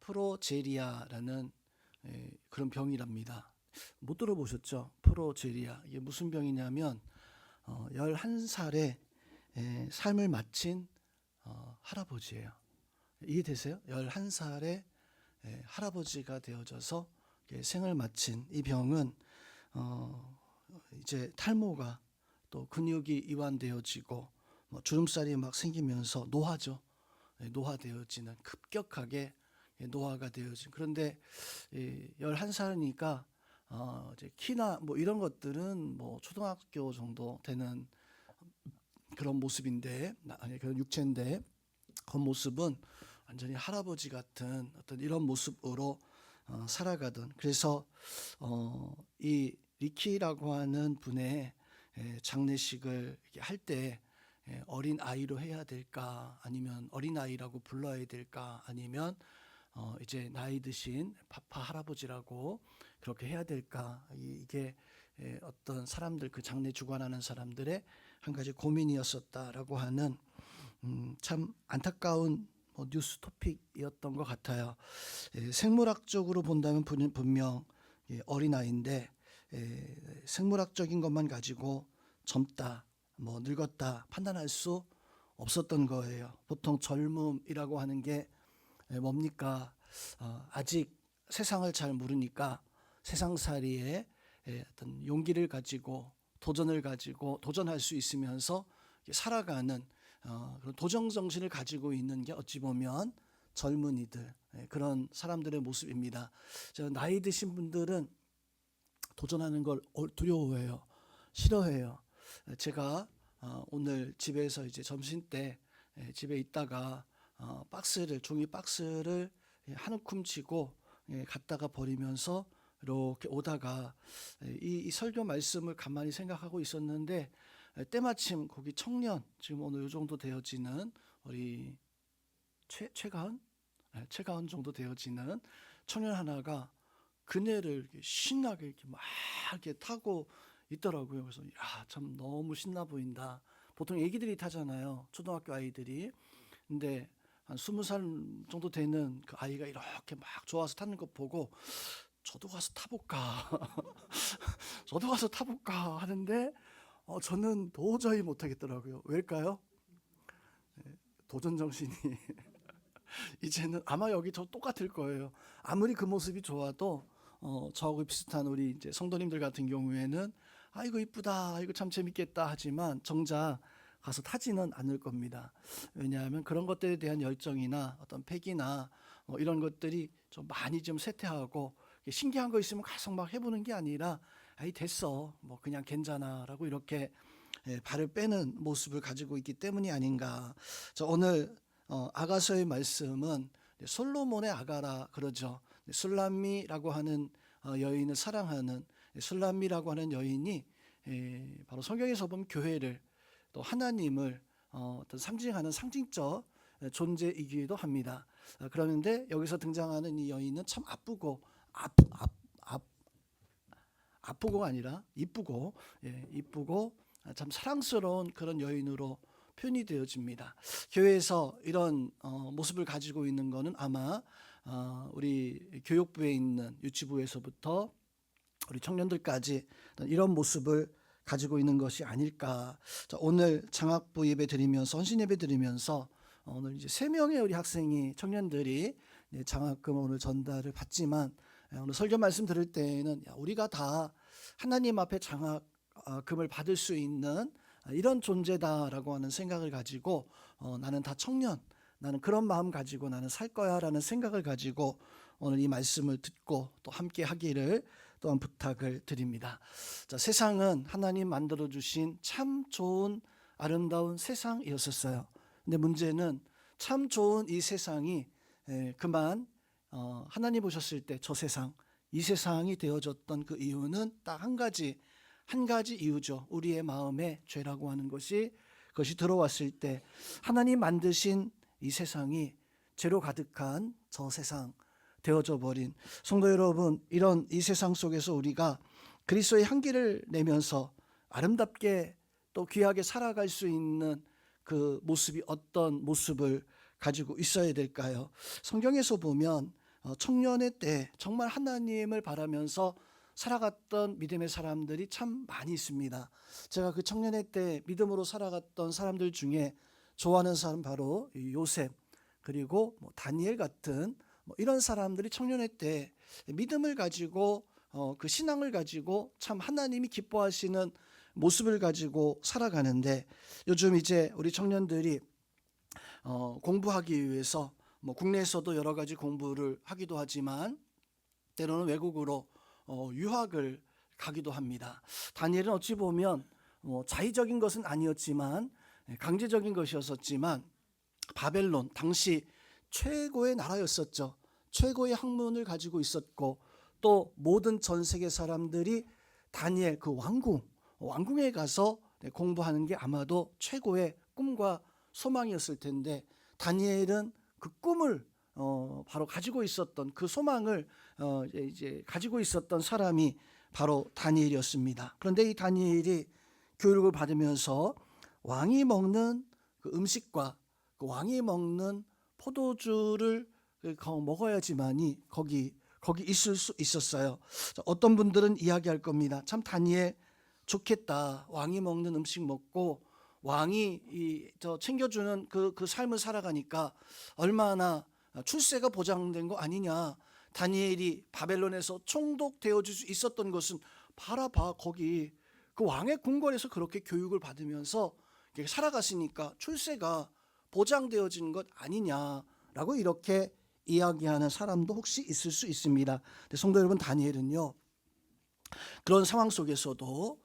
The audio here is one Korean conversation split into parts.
프로제리아라는 그런 병이랍니다. 못 들어보셨죠? 프로제리아. 이게 무슨 병이냐면 11살에 삶을 마친 할아버지예요. 이해되세요? 11살에 할아버지가 되어져서 생을 마친 이 병은 이제 탈모가 또 근육이 이완되어지고 주름살이 막 생기면서 노화죠. 노화되어지는 급격하게 노화가 되어진. 그런데 11살이니까 이제 키나 뭐 이런 것들은 뭐 초등학교 정도 되는 그런 모습인데, 아니 그런 육체인데 겉모습은 완전히 할아버지 같은 어떤 이런 모습으로 살아가던. 그래서 이 리키라고 하는 분의 장례식을 할 때 어린 아이로 해야 될까, 아니면 어린 아이라고 불러야 될까, 아니면 이제 나이 드신 파파 할아버지라고 그렇게 해야 될까, 이게 어떤 사람들, 그 장례 주관하는 사람들의 한 가지 고민이었었다라고 하는 참 안타까운 뉴스 토픽이었던 것 같아요. 생물학적으로 본다면 분명 어린아이인데 생물학적인 것만 가지고 젊다, 뭐 늙었다 판단할 수 없었던 거예요. 보통 젊음이라고 하는 게 뭡니까? 아직 세상을 잘 모르니까 세상살이에 어떤 용기를 가지고 도전을 가지고 도전할 수 있으면서 살아가는 그런 도전 정신을 가지고 있는 게 어찌 보면 젊은이들, 그런 사람들의 모습입니다. 나이 드신 분들은 도전하는 걸 두려워해요. 싫어해요. 제가 오늘 집에서 이제 점심 때 집에 있다가 종이 박스를 한 움큼 치고 갖다가 버리면서 이렇게 오다가 이 설교 말씀을 가만히 생각하고 있었는데, 때마침 거기 청년, 지금 오늘 요 정도 되어지는 우리 최가은 정도 되어지는 청년 하나가 그네를 이렇게 신나게 이렇게 막 이렇게 타고 있더라고요. 그래서 참 너무 신나 보인다. 보통 애기들이 타잖아요, 초등학교 아이들이. 근데 한 20살 정도 되는 그 아이가 이렇게 막 좋아서 타는 거 보고 저도 가서 타볼까 저도 가서 타볼까 하는데 저는 도저히 못하겠더라고요. 왜일까요? 도전 정신이 이제는 아마 여기 저 똑같을 거예요. 아무리 그 모습이 좋아도 저하고 비슷한 우리 이제 성도님들 같은 경우에는 아이고 이쁘다, 아이고 참 재밌겠다 하지만 정작 가서 타지는 않을 겁니다. 왜냐하면 그런 것들에 대한 열정이나 어떤 패기나 이런 것들이 좀 많이 좀 쇠퇴하고, 신기한 거 있으면 가서 막 해보는 게 아니라 아이 됐어, 뭐 그냥 괜찮아라고 이렇게 발을 빼는 모습을 가지고 있기 때문이 아닌가. 오늘 아가서의 말씀은 솔로몬의 아가라 그러죠. 술람미라고 하는 여인을 사랑하는, 술람미라고 하는 여인이 바로 성경에서 보면 교회를, 또 하나님을 어떤 상징하는 상징적 존재이기도 합니다. 그런데 여기서 등장하는 이 여인은 참 아프고가 아니라 이쁘고 참 사랑스러운 그런 여인으로 표현이 되어집니다. 교회에서 이런 모습을 가지고 있는 것은 아마 우리 교육부에 있는 유치부에서부터 우리 청년들까지 이런 모습을 가지고 있는 것이 아닐까. 오늘 장학부 예배 드리면서, 헌신 예배 드리면서 오늘 이제 3명의 우리 학생이, 청년들이 장학금 오늘 전달을 받지만, 오늘 설교 말씀 들을 때에는 우리가 다 하나님 앞에 장학금을 받을 수 있는 이런 존재다라고 하는 생각을 가지고 나는 다 청년, 나는 그런 마음 가지고 나는 살 거야 라는 생각을 가지고 오늘 이 말씀을 듣고 또 함께 하기를 또한 부탁을 드립니다. 세상은 하나님 만들어 주신 참 좋은 아름다운 세상이었었어요. 근데 문제는 참 좋은 이 세상이 그만 하나님 보셨을 때 저 세상, 이 세상이 되어졌던 그 이유는 딱 한 가지 이유죠. 우리의 마음에 죄라고 하는 그것이 들어왔을 때 하나님 만드신 이 세상이 죄로 가득한 저 세상 되어져 버린. 성도 여러분, 이런 이 세상 속에서 우리가 그리스도의 향기를 내면서 아름답게 또 귀하게 살아갈 수 있는 그 모습이 어떤 모습을 가지고 있어야 될까요? 성경에서 보면 청년의 때 정말 하나님을 바라면서 살아갔던 믿음의 사람들이 참 많이 있습니다. 제가 그 청년의 때 믿음으로 살아갔던 사람들 중에 좋아하는 사람 바로 요셉, 그리고 다니엘 같은 이런 사람들이 청년의 때 믿음을 가지고 그 신앙을 가지고 참 하나님이 기뻐하시는 모습을 가지고 살아가는데, 요즘 이제 우리 청년들이 공부하기 위해서 국내에서도 여러 가지 공부를 하기도 하지만 때로는 외국으로 유학을 가기도 합니다. 다니엘은 어찌 보면 자의적인 것은 아니었지만 강제적인 것이었지만 바벨론 당시 최고의 나라였었죠. 최고의 학문을 가지고 있었고, 또 모든 전 세계 사람들이 다니엘 그 왕궁에 가서 공부하는 게 아마도 최고의 꿈과 소망이었을 텐데, 다니엘은 그 꿈을 바로 가지고 있었던, 그 소망을 이제 가지고 있었던 사람이 바로 다니엘이었습니다. 그런데 이 다니엘이 교육을 받으면서 왕이 먹는 그 음식과 그 왕이 먹는 포도주를 먹어야지만이 거기 있을 수 있었어요. 어떤 분들은 이야기할 겁니다. 참 다니엘 좋겠다. 왕이 먹는 음식 먹고 왕이 챙겨주는 그 삶을 살아가니까 얼마나 출세가 보장된 거 아니냐. 다니엘이 바벨론에서 총독되어질 수 있었던 것은 봐라 거기 그 왕의 궁궐에서 그렇게 교육을 받으면서 살아갔으니까 출세가 보장되어지는 것 아니냐라고 이렇게 이야기하는 사람도 혹시 있을 수 있습니다. 성도 여러분, 다니엘은요 그런 상황 속에서도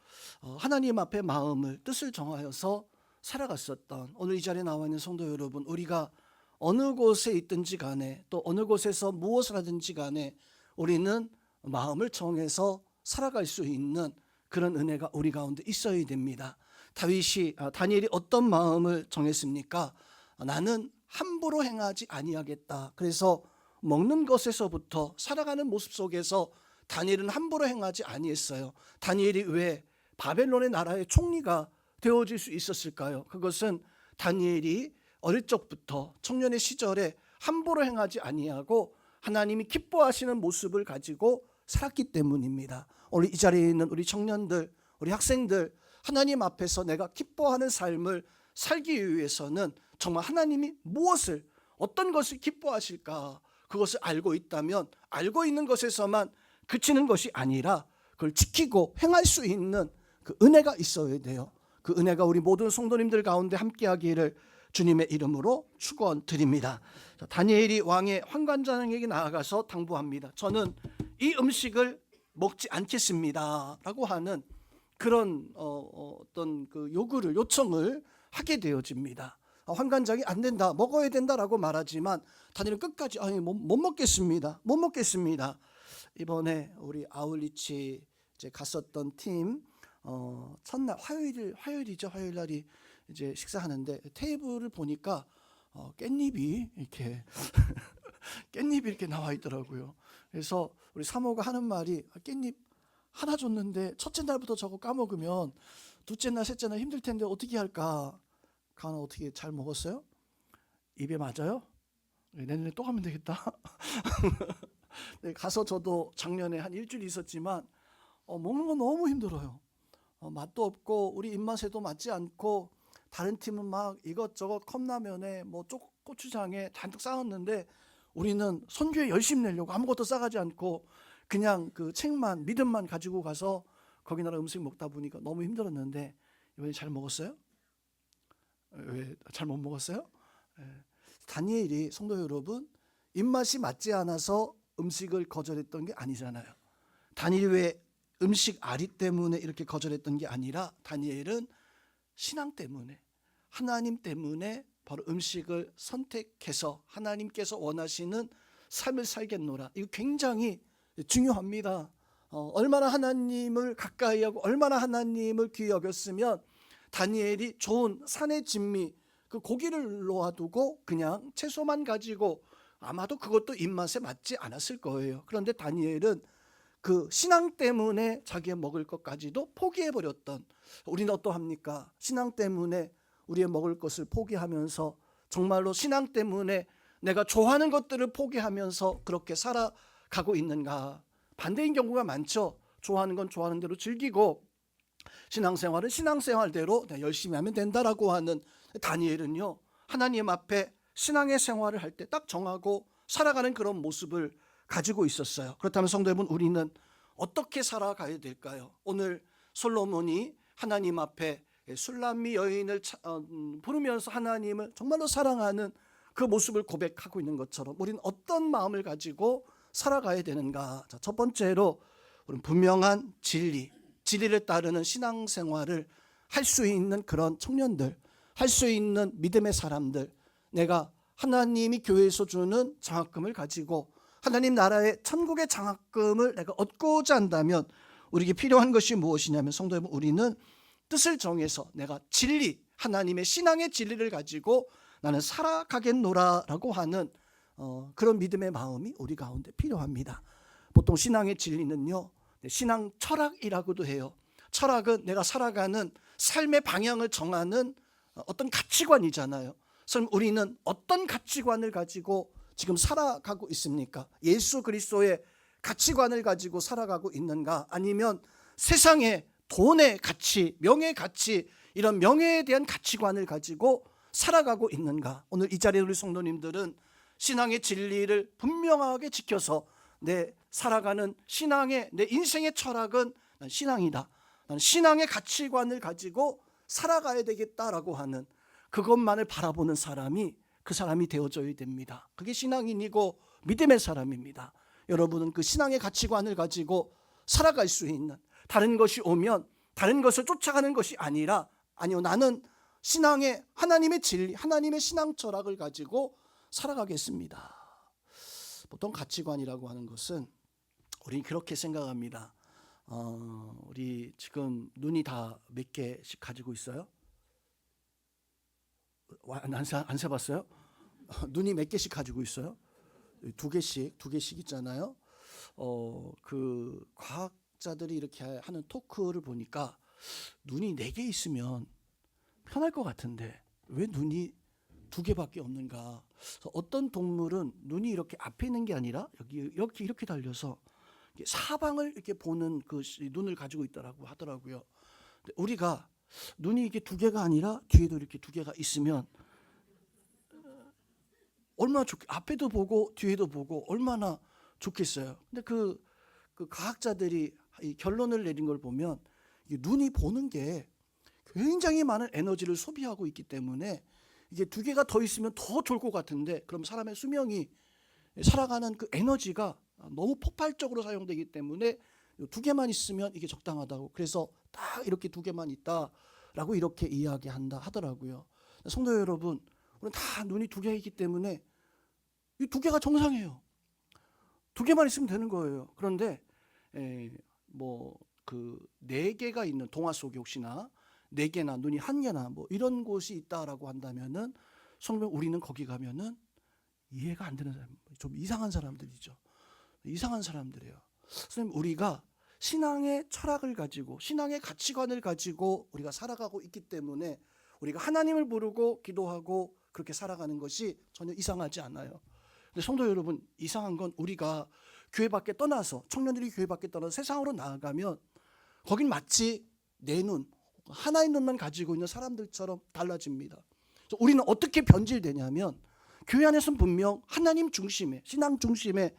하나님 앞에 마음을 뜻을 정하여서 살아갔었던, 오늘 이 자리에 나와 있는 성도 여러분, 우리가 어느 곳에 있든지 간에 또 어느 곳에서 무엇을 하든지 간에 우리는 마음을 정해서 살아갈 수 있는 그런 은혜가 우리 가운데 있어야 됩니다. 다니엘이 어떤 마음을 정했습니까? 나는 함부로 행하지 아니하겠다. 그래서 먹는 것에서부터 살아가는 모습 속에서 다니엘은 함부로 행하지 아니했어요. 다니엘이 왜 바벨론의 나라의 총리가 되어질 수 있었을까요? 그것은 다니엘이 어릴 적부터 청년의 시절에 함부로 행하지 아니하고 하나님이 기뻐하시는 모습을 가지고 살았기 때문입니다. 오늘 이 자리에 있는 우리 청년들, 우리 학생들, 하나님 앞에서 내가 기뻐하는 삶을 살기 위해서는 정말 하나님이 무엇을, 어떤 것을 기뻐하실까, 그것을 알고 있다면 알고 있는 것에서만 그치는 것이 아니라 그걸 지키고 행할 수 있는 그 은혜가 있어야 돼요. 그 은혜가 우리 모든 성도님들 가운데 함께하기를 주님의 이름으로 축원드립니다. 다니엘이 왕의 환관장에게 나아가서 당부합니다. 저는 이 음식을 먹지 않겠습니다 라고 하는 그런 어떤 그 요청을 하게 되어집니다. 환관장이 안 된다, 먹어야 된다라고 말하지만 다니엘은 끝까지 못 먹겠습니다. 이번에 우리 아울리치 이제 갔었던 팀 첫날 화요일이죠. 화요일 날이 이제 식사하는데 테이블을 보니까 깻잎이 이렇게 깻잎이 이렇게 나와 있더라고요. 그래서 우리 사모가 하는 말이 깻잎 하나 줬는데 첫째 날부터 저거 까먹으면 둘째 날, 셋째 날 힘들 텐데 어떻게 할까? 가나 어떻게 잘 먹었어요? 입에 맞아요? 내년에 또 가면 되겠다. 네, 가서 저도 작년에 한 일주일 있었지만 먹는 건 너무 힘들어요. 맛도 없고 우리 입맛에도 맞지 않고, 다른 팀은 막 이것저것 컵라면에 고추장에 잔뜩 싸웠는데 우리는 선교에 열심히 내려고 아무것도 싸가지 않고 그냥 그 책만, 믿음만 가지고 가서 거기 나라 음식 먹다 보니까 너무 힘들었는데, 이번에 잘 먹었어요? 왜 잘 못 먹었어요? 다니엘이, 성도 여러분, 입맛이 맞지 않아서 음식을 거절했던 게 아니잖아요. 다니엘이 왜 음식 아리 때문에 이렇게 거절했던 게 아니라 다니엘은 신앙 때문에, 하나님 때문에 바로 음식을 선택해서 하나님께서 원하시는 삶을 살겠노라. 이거 굉장히 중요합니다. 얼마나 하나님을 가까이 하고 얼마나 하나님을 귀히 여겼으면 다니엘이 좋은 산의 진미, 그 고기를 놓아두고 그냥 채소만 가지고 아마도 그것도 입맛에 맞지 않았을 거예요. 그런데 다니엘은 그 신앙 때문에 자기의 먹을 것까지도 포기해버렸던, 우리는 어떠합니까? 신앙 때문에 우리의 먹을 것을 포기하면서 정말로 신앙 때문에 내가 좋아하는 것들을 포기하면서 그렇게 살아가고 있는가? 반대인 경우가 많죠. 좋아하는 건 좋아하는 대로 즐기고 신앙생활은 신앙생활대로 열심히 하면 된다라고 하는 다니엘은요, 하나님 앞에 신앙의 생활을 할 때 딱 정하고 살아가는 그런 모습을 가지고 있었어요. 그렇다면 성도 여러분, 우리는 어떻게 살아가야 될까요? 오늘 솔로몬이 하나님 앞에 술람미 여인을 부르면서 하나님을 정말로 사랑하는 그 모습을 고백하고 있는 것처럼 우리는 어떤 마음을 가지고 살아가야 되는가? 자, 첫 번째로 우리는 분명한 진리를 따르는 신앙생활을 할 수 있는 그런 청년들, 할 수 있는 믿음의 사람들, 내가 하나님이 교회에서 주는 장학금을 가지고 하나님 나라의 천국의 장학금을 내가 얻고자 한다면 우리에게 필요한 것이 무엇이냐면, 성도 여러분, 우리는 뜻을 정해서 내가 진리, 하나님의 신앙의 진리를 가지고 나는 살아가겠노라라고 하는 그런 믿음의 마음이 우리 가운데 필요합니다. 보통 신앙의 진리는요, 신앙 철학이라고도 해요. 철학은 내가 살아가는 삶의 방향을 정하는 어떤 가치관이잖아요. 그럼 우리는 어떤 가치관을 가지고 지금 살아가고 있습니까? 예수 그리스도의 가치관을 가지고 살아가고 있는가? 아니면 세상의 돈의 가치, 명예의 가치, 이런 명예에 대한 가치관을 가지고 살아가고 있는가? 오늘 이 자리에 우리 성도님들은 신앙의 진리를 분명하게 지켜서 내 살아가는 신앙의, 내 인생의 철학은 난 신앙이다, 난 신앙의 가치관을 가지고 살아가야 되겠다라고 하는 그것만을 바라보는 사람이, 그 사람이 되어져야 됩니다. 그게 신앙인이고 믿음의 사람입니다. 여러분은 그 신앙의 가치관을 가지고 살아갈 수 있는, 다른 것이 오면 다른 것을 쫓아가는 것이 아니라, 아니요, 나는 신앙의 하나님의 진리, 하나님의 신앙 철학을 가지고 살아가겠습니다. 보통 가치관이라고 하는 것은 우리는 그렇게 생각합니다. 우리 지금 눈이 다 몇 개씩 가지고 있어요? 안 세봤어요? 눈이 몇 개씩 가지고 있어요? 두 개씩 있잖아요. 그 과학자들이 이렇게 하는 토크를 보니까 눈이 4개 있으면 편할 것 같은데 왜 눈이 2개밖에 없는가? 어떤 동물은 눈이 이렇게 앞에 있는 게 아니라 여기 이렇게 달려서 사방을 이렇게 보는 그 눈을 가지고 있다라고 하더라고요. 근데 우리가 눈이 이게 2개가 아니라 뒤에도 이렇게 2개가 있으면 얼마나 앞에도 보고 뒤에도 보고 얼마나 좋겠어요. 근데 그 과학자들이 이 결론을 내린 걸 보면 이게 눈이 보는 게 굉장히 많은 에너지를 소비하고 있기 때문에 이게 2개가 더 있으면 더 좋을 것 같은데, 그럼 사람의 수명이, 살아가는 그 에너지가 너무 폭발적으로 사용되기 때문에 2개만 있으면 이게 적당하다고, 그래서 딱 이렇게 2개만 있다라고 이렇게 이야기한다 하더라고요. 성도 여러분, 우리는 다 눈이 2개이기 때문에 이 2개가 정상이에요. 2개만 있으면 되는 거예요. 그런데 뭐 그 4개가 있는 동화 속에 혹시나 4개나 눈이 1개나 뭐 이런 곳이 있다라고 한다면은, 성도 우리는 거기 가면은 이해가 안 되는 사람, 좀 이상한 사람들이죠. 이상한 사람들이에요. 선생님, 우리가 신앙의 철학을 가지고 신앙의 가치관을 가지고 우리가 살아가고 있기 때문에 우리가 하나님을 부르고 기도하고 그렇게 살아가는 것이 전혀 이상하지 않아요. 근데 성도 여러분, 이상한 건 우리가 교회 밖에 떠나서, 청년들이 교회 밖에 떠나서 세상으로 나아가면 거긴 마치 내 눈, 하나의 눈만 가지고 있는 사람들처럼 달라집니다. 그래서 우리는 어떻게 변질되냐면, 교회 안에서는 분명 하나님 중심의, 신앙 중심의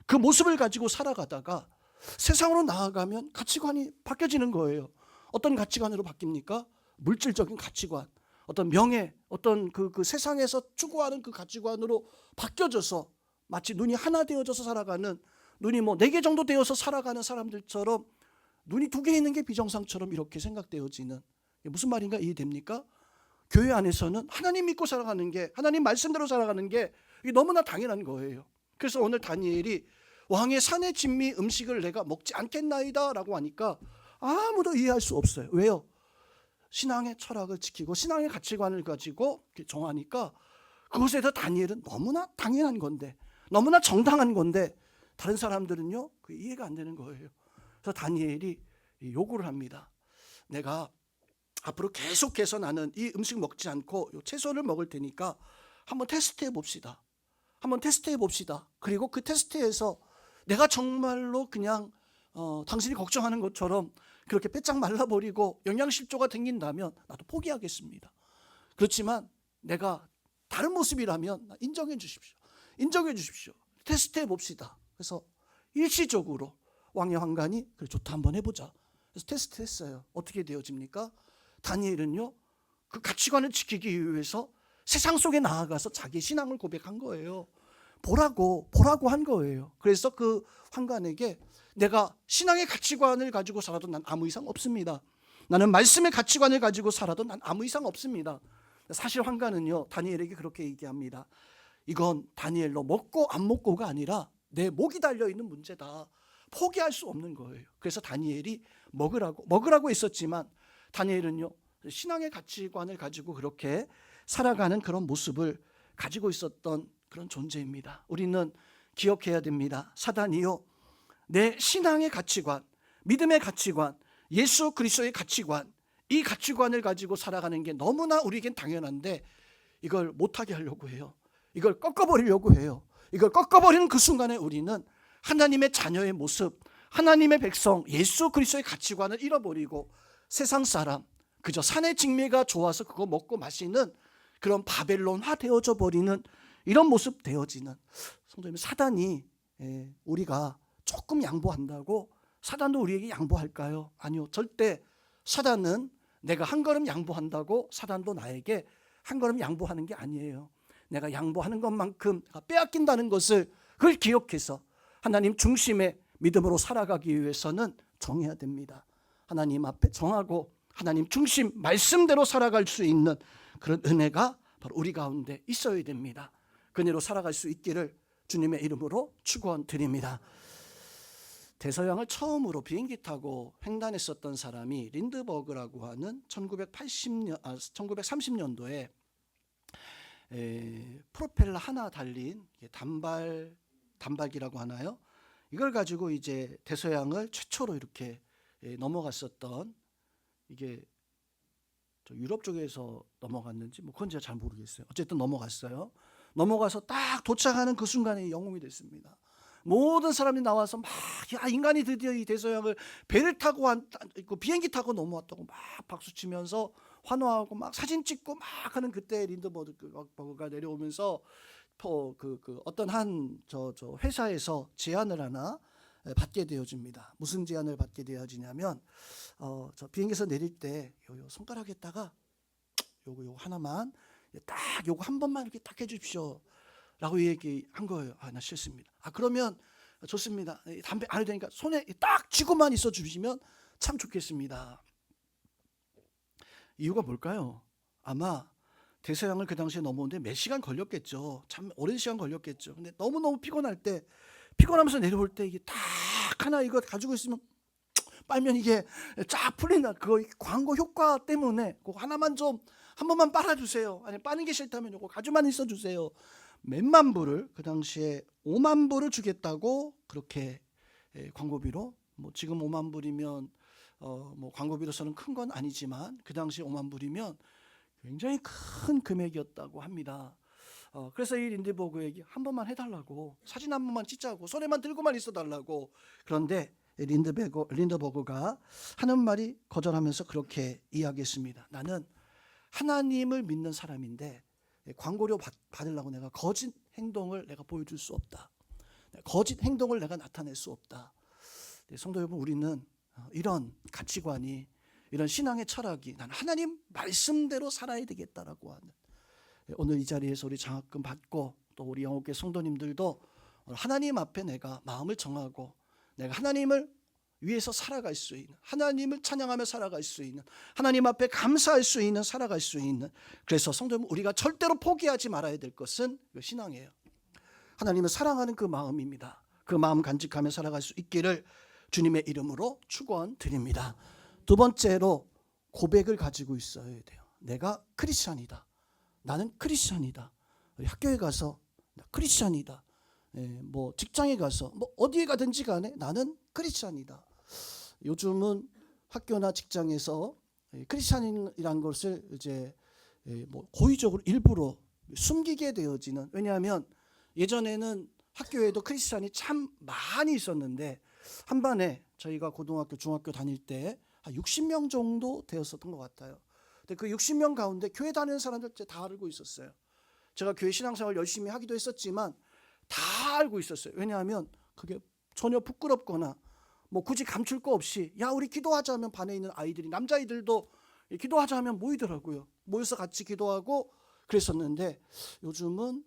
그 모습을 가지고 살아가다가 세상으로 나아가면 가치관이 바뀌어지는 거예요. 어떤 가치관으로 바뀝니까? 물질적인 가치관, 어떤 명예, 어떤 그 세상에서 추구하는 그 가치관으로 바뀌어져서 마치 눈이 하나 되어져서 살아가는, 눈이 뭐 4개 정도 되어서 살아가는 사람들처럼 눈이 2개 있는 게 비정상처럼 이렇게 생각되어지는, 무슨 말인가 이해됩니까? 교회 안에서는 하나님 믿고 살아가는 게, 하나님 말씀대로 살아가는 게 너무나 당연한 거예요. 그래서 오늘 다니엘이 왕의 산의 진미 음식을 내가 먹지 않겠나이다 라고 하니까 아무도 이해할 수 없어요. 왜요? 신앙의 철학을 지키고 신앙의 가치관을 가지고 정하니까 그것에 대해서 다니엘은 너무나 당연한 건데, 너무나 정당한 건데 다른 사람들은요, 그게 이해가 안 되는 거예요. 그래서 다니엘이 요구를 합니다. 내가 앞으로 계속해서 나는 이 음식 먹지 않고 요 채소를 먹을 테니까 한번 테스트해 봅시다. 한번 테스트해 봅시다. 그리고 그 테스트에서 내가 정말로 그냥 당신이 걱정하는 것처럼 그렇게 빼짝 말라버리고 영양실조가 생긴다면 나도 포기하겠습니다. 그렇지만 내가 다른 모습이라면 인정해 주십시오. 인정해 주십시오. 테스트해 봅시다. 그래서 일시적으로 왕의 환관이 그래 좋다 한번 해보자. 그래서 테스트했어요. 어떻게 되어집니까? 다니엘은요 그 가치관을 지키기 위해서 세상 속에 나아가서 자기 신앙을 고백한 거예요. 보라고 한 거예요. 그래서 그 환관에게 내가 신앙의 가치관을 가지고 살아도 난 아무 이상 없습니다. 나는 말씀의 가치관을 가지고 살아도 난 아무 이상 없습니다. 사실 환관은요 다니엘에게 그렇게 얘기합니다. 이건 다니엘로 먹고 안 먹고가 아니라 내 목이 달려있는 문제다. 포기할 수 없는 거예요. 그래서 다니엘이 먹으라고 했었지만 다니엘은요 신앙의 가치관을 가지고 그렇게 살아가는 그런 모습을 가지고 있었던 그런 존재입니다. 우리는 기억해야 됩니다. 사단이요 내 신앙의 가치관, 믿음의 가치관, 예수 그리스도의 가치관, 이 가치관을 가지고 살아가는 게 너무나 우리에겐 당연한데 이걸 못하게 하려고 해요. 이걸 꺾어버리려고 해요. 이걸 꺾어버리는 그 순간에 우리는 하나님의 자녀의 모습, 하나님의 백성, 예수 그리스도의 가치관을 잃어버리고 세상 사람, 그저 산의 직미가 좋아서 그거 먹고 마시는 그런 바벨론화 되어져 버리는 이런 모습 되어지는 성도님, 사단이 우리가 조금 양보한다고 사단도 우리에게 양보할까요? 아니요. 절대 사단은 내가 한 걸음 양보한다고 사단도 나에게 한 걸음 양보하는 게 아니에요. 내가 양보하는 것만큼 빼앗긴다는 것을 그걸 기억해서 하나님 중심의 믿음으로 살아가기 위해서는 정해야 됩니다. 하나님 앞에 정하고 하나님 중심 말씀대로 살아갈 수 있는 그런 은혜가 바로 우리 가운데 있어야 됩니다. 그 은혜로 살아갈 수 있기를 주님의 이름으로 축원드립니다. 대서양을 처음으로 비행기 타고 횡단했었던 사람이 린드버그라고 하는 1930년도에 프로펠러 하나 달린 단발기라고 하나요? 이걸 가지고 이제 대서양을 최초로 이렇게 넘어갔었던, 이게 유럽 쪽에서 넘어갔는지 그건 제가 잘 모르겠어요. 어쨌든 넘어갔어요. 넘어가서 딱 도착하는 그 순간에 영웅이 됐습니다. 모든 사람이 나와서 막 인간이 드디어 이 대서양을 배를 타고 비행기 타고 넘어왔다고 막 박수치면서 환호하고 막 사진 찍고 막 하는 그때 린드버그가 내려오면서 어떤 한 회사에서 제안을 하나 받게 되어집니다. 무슨 제안을 받게 되어지냐면 저 비행기에서 내릴 때 요 손가락에다가 요거 하나만 딱 요거 한 번만 이렇게 딱 해주십시오 라고 얘기한 거예요. 나 싫습니다. 그러면 좋습니다. 담배 안 해도 되니까 손에 딱 쥐고만 있어 주시면 참 좋겠습니다. 이유가 뭘까요? 아마 대서양을 그 당시에 넘어오는데 몇 시간 걸렸겠죠. 참 오랜 시간 걸렸겠죠. 근데 너무너무 피곤하면서 내려올 때 이게 딱 하나 이거 가지고 있으면 빨면 이게 쫙 풀린다. 그거 광고 효과 때문에 그거 하나만 좀 한 번만 빨아주세요. 아니 빠는 게 싫다면 이거 가지고만 있어주세요. 몇만 불을, 그 당시에 5만 불을 주겠다고 그렇게 광고비로, 지금 5만 불이면 광고비로서는 큰 건 아니지만 그 당시 5만 불이면 굉장히 큰 금액이었다고 합니다. 그래서 이 린드버그에게 한 번만 해달라고, 사진 한 번만 찍자고, 손에만 들고만 있어달라고. 그런데 린드버그가 하는 말이 거절하면서 그렇게 이야기했습니다. 나는 하나님을 믿는 사람인데 광고료 받으려고 내가 거짓 행동을 내가 보여줄 수 없다. 거짓 행동을 내가 나타낼 수 없다. 성도 여러분, 우리는 이런 가치관이, 이런 신앙의 철학이 난 하나님 말씀대로 살아야 되겠다라고 하는, 오늘 이 자리에서 우리 장학금 받고 또 우리 영업계 성도님들도 하나님 앞에 내가 마음을 정하고 내가 하나님을 위해서 살아갈 수 있는, 하나님을 찬양하며 살아갈 수 있는, 하나님 앞에 감사할 수 있는, 살아갈 수 있는, 그래서 성도 여러분, 우리가 절대로 포기하지 말아야 될 것은 신앙이에요. 하나님을 사랑하는 그 마음입니다. 그 마음 간직하며 살아갈 수 있기를 주님의 이름으로 축원드립니다. 두 번째로 고백을 가지고 있어야 돼요. 내가 크리스찬이다. 나는 크리스찬이다. 학교에 가서 나 크리스찬이다. 직장에 가서 어디에 가든지 간에 나는 크리스찬이다. 요즘은 학교나 직장에서 크리스찬이라는 것을 이제 고의적으로 일부러 숨기게 되어지는, 왜냐하면 예전에는 학교에도 크리스찬이 참 많이 있었는데 한 반에 저희가 고등학교, 중학교 다닐 때 한 60명 정도 되었었던 것 같아요. 근데 그 60명 가운데 교회 다니는 사람들 다 알고 있었어요. 제가 교회 신앙생활 열심히 하기도 했었지만 다 알고 있었어요. 왜냐하면 그게 전혀 부끄럽거나 뭐 굳이 감출 거 없이 야 우리 기도하자 하면 반에 있는 아이들이, 남자아이들도 기도하자 하면 모이더라고요. 모여서 같이 기도하고 그랬었는데 요즘은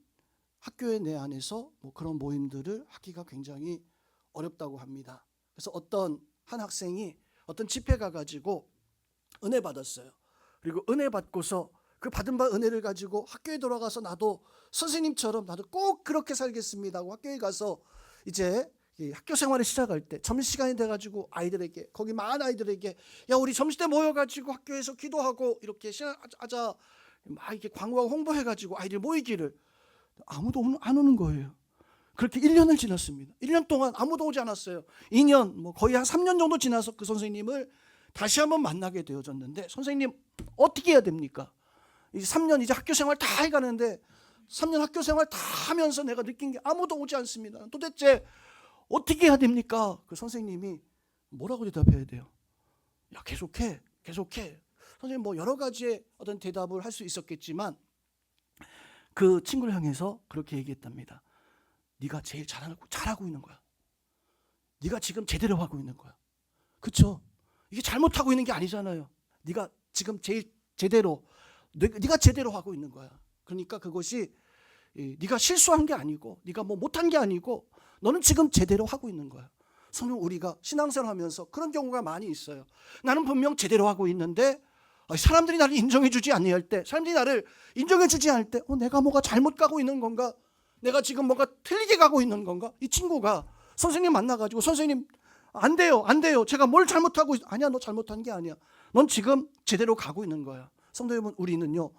학교의 내 안에서 뭐 그런 모임들을 하기가 굉장히 어렵다고 합니다. 그래서 어떤 한 학생이 어떤 집회 가가지고 은혜 받았어요. 그리고 은혜 받고서 그 받은 바 은혜를 가지고 학교에 돌아가서 나도 선생님처럼 나도 꼭 그렇게 살겠습니다 하고 학교에 가서 이제 학교 생활을 시작할 때 점심시간이 돼가지고 아이들에게, 거기 많은 아이들에게 야 우리 점심때 모여가지고 학교에서 기도하고 이렇게 하자 막 이렇게 광고하고 홍보해가지고 아이들 모이기를, 아무도 안 오는 거예요. 그렇게 1년을 지났습니다. 1년 동안 아무도 오지 않았어요. 2년, 뭐 거의 한 3년 정도 지나서 그 선생님을 다시 한번 만나게 되어졌는데, 선생님 어떻게 해야 됩니까? 이제 3년 이제 학교 생활 다 해가는데 3년 학교 생활 다 하면서 내가 느낀 게 아무도 오지 않습니다. 도대체 어떻게 해야 됩니까? 그 선생님이 뭐라고 대답해야 돼요? 야 계속해. 선생님 뭐 여러 가지의 어떤 대답을 할 수 있었겠지만 그 친구를 향해서 그렇게 얘기했답니다. 네가 제일 잘하고 있는 거야. 네가 지금 제대로 하고 있는 거야. 그렇죠? 이게 잘못하고 있는 게 아니잖아요. 네가 지금 제일 제대로, 네가 제대로 하고 있는 거야. 그러니까 그것이 네가 실수한 게 아니고 네가 뭐 못한 게 아니고 너는 지금 제대로 하고 있는 거야. 성경, 우리가 신앙생활 하면서 그런 경우가 많이 있어요. 나는 분명 제대로 하고 있는데 사람들이 나를 인정해 주지 않을 때, 사람들이 나를 인정해 주지 않을 때 내가 뭐가 잘못 가고 있는 건가? 내가 지금 뭔가 틀리게 가고 있는 건가? 이 친구가 선생님 만나가지고 선생님 안 돼요. 제가 뭘 잘못하고 아니야, 너 잘못한 게 아니야. 넌 지금 제대로 가고 있는 거야. 성도 여러분, 우리는요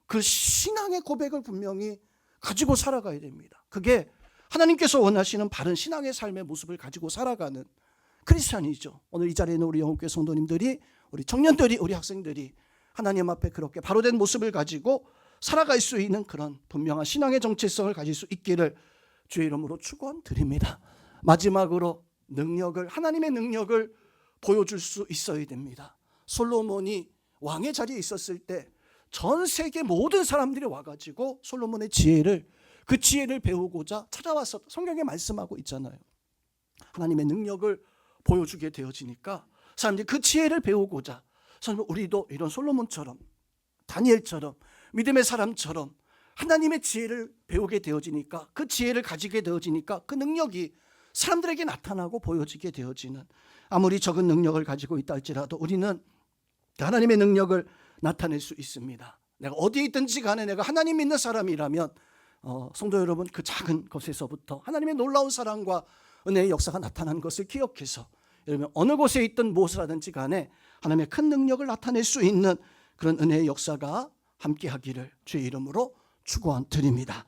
그 신앙의 고백을 분명히 가지고 살아가야 됩니다. 그게 하나님께서 원하시는 바른 신앙의 삶의 모습을 가지고 살아가는 크리스찬이죠. 오늘 이 자리에 있는 우리 영국교회 성도님들이, 우리 청년들이, 우리 학생들이 하나님 앞에 그렇게 바로된 모습을 가지고 살아갈 수 있는 그런 분명한 신앙의 정체성을 가질 수 있기를 주의 이름으로 축원드립니다. 마지막으로 하나님의 능력을 보여줄 수 있어야 됩니다. 솔로몬이 왕의 자리에 있었을 때 전 세계 모든 사람들이 와가지고 솔로몬의 그 지혜를 배우고자 찾아왔었다. 성경에 말씀하고 있잖아요. 하나님의 능력을 보여주게 되어지니까 사람들이 그 지혜를 배우고자, 우리도 이런 솔로몬처럼, 다니엘처럼, 믿음의 사람처럼 하나님의 지혜를 배우게 되어지니까, 그 지혜를 가지게 되어지니까 그 능력이 사람들에게 나타나고 보여지게 되어지는, 아무리 적은 능력을 가지고 있다 할지라도 우리는 하나님의 능력을 나타낼 수 있습니다. 내가 어디에 있든지 간에 내가 하나님 믿는 사람이라면 성도 여러분, 그 작은 것에서부터 하나님의 놀라운 사랑과 은혜의 역사가 나타나는 것을 기억해서 여러분 어느 곳에 있든 무엇을 하든지 간에 하나님의 큰 능력을 나타낼 수 있는 그런 은혜의 역사가 함께하기를 주의 이름으로 축원드립니다.